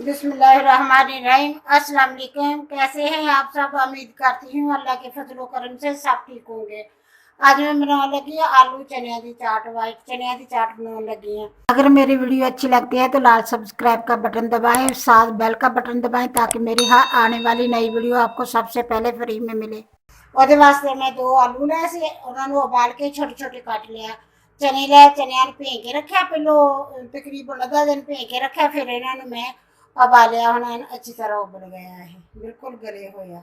बिस्मिल्लाहिर्रहमानिर्रहीम। अस्सलाम वालेकुम। कैसे हैं आप सब? उम्मीद करती हूँ अल्लाह के फजल करम से सब ठीक होंगे। आज मैं बनाने लगी है आलू चने की चाट, वाइट चने की चाट बनाने लगी हैं। अगर मेरी वीडियो अच्छी लगती है तो लाल सब्सक्राइब का बटन दबाएं, साथ बेल का बटन दबाएं ताकि मेरी हर आने वाली नई वीडियो आपको सबसे पहले फ्री में मिले। ਉਹਦੇ वास्ते मैं 2 आलू ले से उन्होंने उबाल के छोटे छोटे काट लिया। चने ले चनिया भे के रखा, पहलो तकरीबन आधा दिन भे के रखा, फिर इन्होंने मैं उबालिया। हम अच्छी तरह उबल गया है, बिल्कुल गले हुए।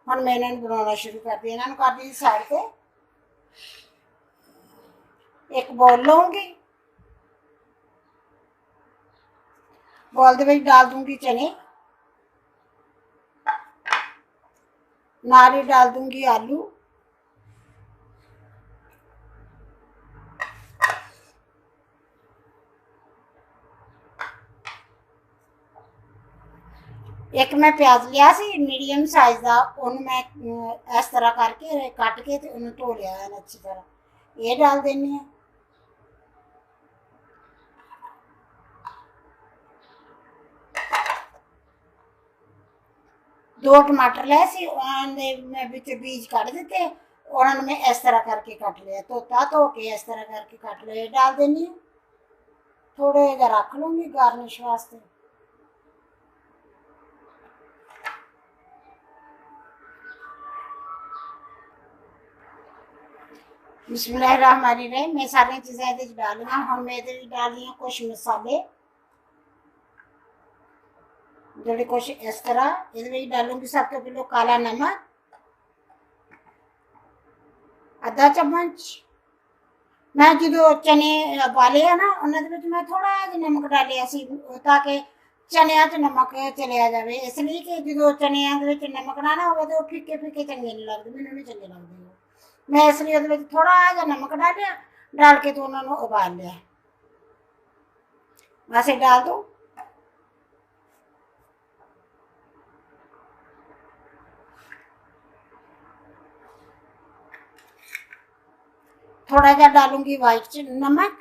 हम मैं इन्होंने बनाना शुरू कर दिया। इन्होंने कर दी साइड पे। एक बॉल लूँगी, बॉल के डाल दूंगी चने, नाल ही डाल दूंगी आलू, एक मैं प्याज लिया सी मीडियम साइज का, उन्होंने मैं इस तरह करके कट के उन्हें धो लिया है अच्छी तरह। ये डाल देनी है। दो टमाटर ले सी, मैं बीज कट दिते, उन्होंने मैं इस तरह करके कट लिया, धोता धो के इस तरह करके कट लिया। डाल देनी है। थोड़े जहा रख लूँगी गार्निश वास्ते। बिस्मिल्लाहिर्रहमानिर्रहीम। मैं सारी चीज़ें ये डालिया। हम मैं ये डाली कुछ मसाले, जोड़े कुछ इस तरह ये डालूंगी। सब तो पहले काला नमक आधा चम्मच। मैं जो चने उबाले है ना, उन्होंने मैं थोड़ा जहा नमक डालिया सी ताकि चनिया च नमक चलिया जाए, इसलिए कि जो चनिया नमक ना ना हो तो फीके फीके चंगे नहीं लगते, मैंने नहीं चंगे लगते। मैं इसलिए थोड़ा जहा नमक डालिया, डाल के तो उन्होंने उबाल लिया। बस ये डाल दो। थोड़ा जहा डालूंगी वाइट नमक,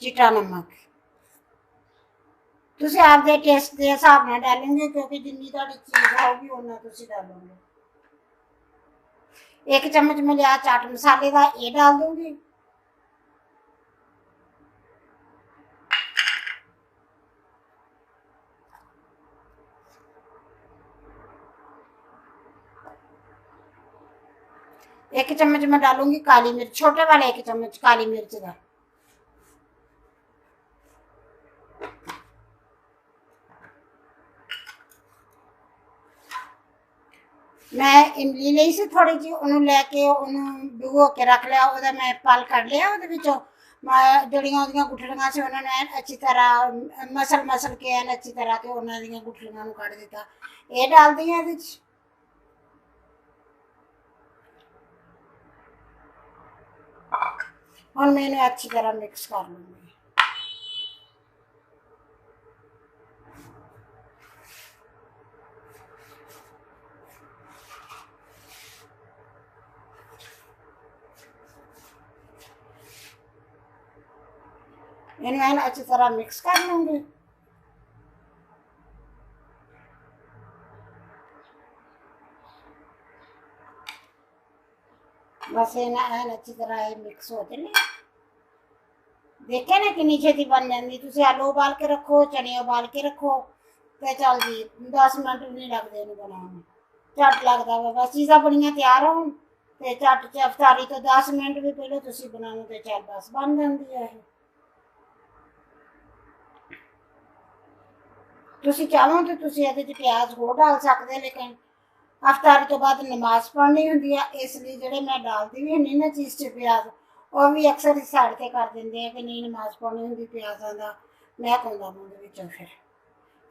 चिट्टा नमक। तुम आपके टेस्ट के हिसाब न डालोगे, क्योंकि जिन्नी तुहाडी चीज़ होगी उन्ना तुम डालोगे। एक चम्मच मैं लिया चाट मसाले का, ये डाल दूंगी। एक चम्मच मैं डालूंगी काली मिर्च, छोटे वाले एक चम्मच काली मिर्च का। मैं इमली ली सी थोड़ी जी, उन्होंने लैके उन्होंने भिगो के रख लिया। वो मैं पल कढ़ लिया, जड़ियाँ गुठलियाँ से उन्होंने अच्छी तरह मसल के अच्छी तरह के उन्होंने गुठलियाँ कढ़ दिता। ये डाल दी ये। हम मैं इन्हें अच्छी तरह मिक्स कर लूँगी। इन्हें अच्छी तरह मिक्स कर लूँगी। बस इन्हें अच्छी तरह मिक्स हो चले। देखे ना कितनी छेती बन जाती। तुम आलू उबाल के रखो, चने उबाल के रखो, तो चल जी 10 मिनट भी नहीं लगते इन्हें बनाने, झट लगता वा। बस चीज़ा बड़िया तैयार हो तो झट अफतारी तो 10 मिनट भी पहले तुम बनाओ तो चल बस बन जाती है। तुम चाहो तो तुम ये प्याज होर डाल सकते, लेकिन अफतारी तो बाद नमाज पढ़नी होंगी है, इसलिए जोड़े मैं डालती भी नहीं ना चीज़ च प्याज, और भी अक्सर इस साइड से कर देंगे हैं कि नहीं नमाज पढ़नी होंगी प्याज़ों का मैं पाँदा मुँह, फिर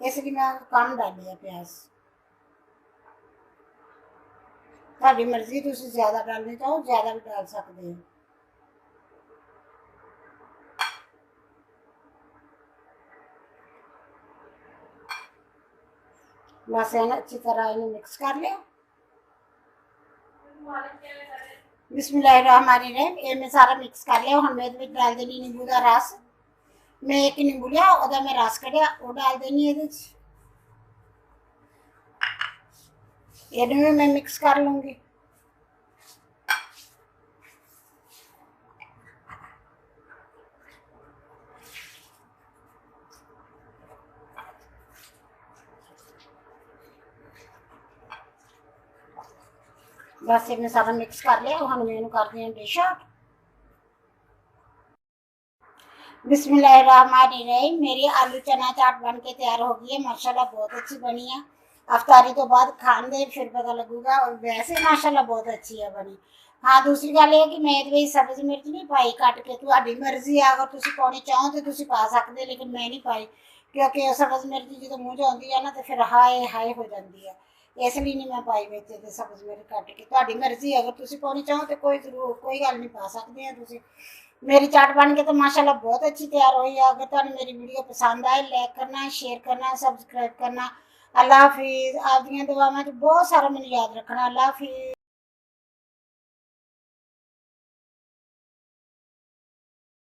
इसलिए मैं कम डाली है प्याज। ਤੁਹਾਡੀ मर्जी, तुम ज़्यादा डालनी चाहो ज़्यादा भी डाल सकते हो। बस इन्हें अच्छी तरह इन्हें मिक्स कर लिया। बिस्मिल्लाहिर्रहमानिर्रहीम। ये मैं सारा मिक्स कर लिया। हम मैं डाल देनी नींबू का रस। मैं एक नींबू लिया, मैं रस कढ़िया वो डाल देनी ये। इन्हें भी मैं मिक्स कर लूँगी। बस इन्हें सारा मिक्स कर लिया, हम मैं इन्हू करदी हां डिश आउट। बिस्मिल्लाहिर्रहमानिर्रहीम। मेरी आलू चना चाट बन के तैयार हो गई है, माशाल्लाह बहुत अच्छी बनी है। अफ्तारी तो बाद खान दे फिर पता लगूगा, और वैसे माशाल्लाह बहुत अच्छी है बनी। हाँ, दूसरी गल ये कि मैं ये सब्ज़ मिर्च नहीं पाई कट के, तुहाडी मर्जी है, अगर तुसीं पाउणी चाहो तो तुसीं पा सकदे, लेकिन मैं नहीं पाई क्योंकि सब्ज़ मिर्च जो मूँह च आउंदी है ना तो फिर हाय हाय हो जाती है, इसलिए नहीं मैं पाई बिच ते सब्ज़ मिर्च कट के। तुहाडी मर्जी है, अगर तुसीं पाउणी चाहो तो कोई गल नहीं, पा सकदे हैं तुसीं। मेरी चाट बन के तो माशाल्लाह बहुत अच्छी तैयार हुई है। अगर तुहानू मेरी वीडियो पसंद आए, लाइक करना, शेयर करना, सब्सक्राइब करना। अल्लाह हाफिज़। आप दियां दुआवां च बहुत सारा मैनू याद रखना। अल्लाह हाफिज़।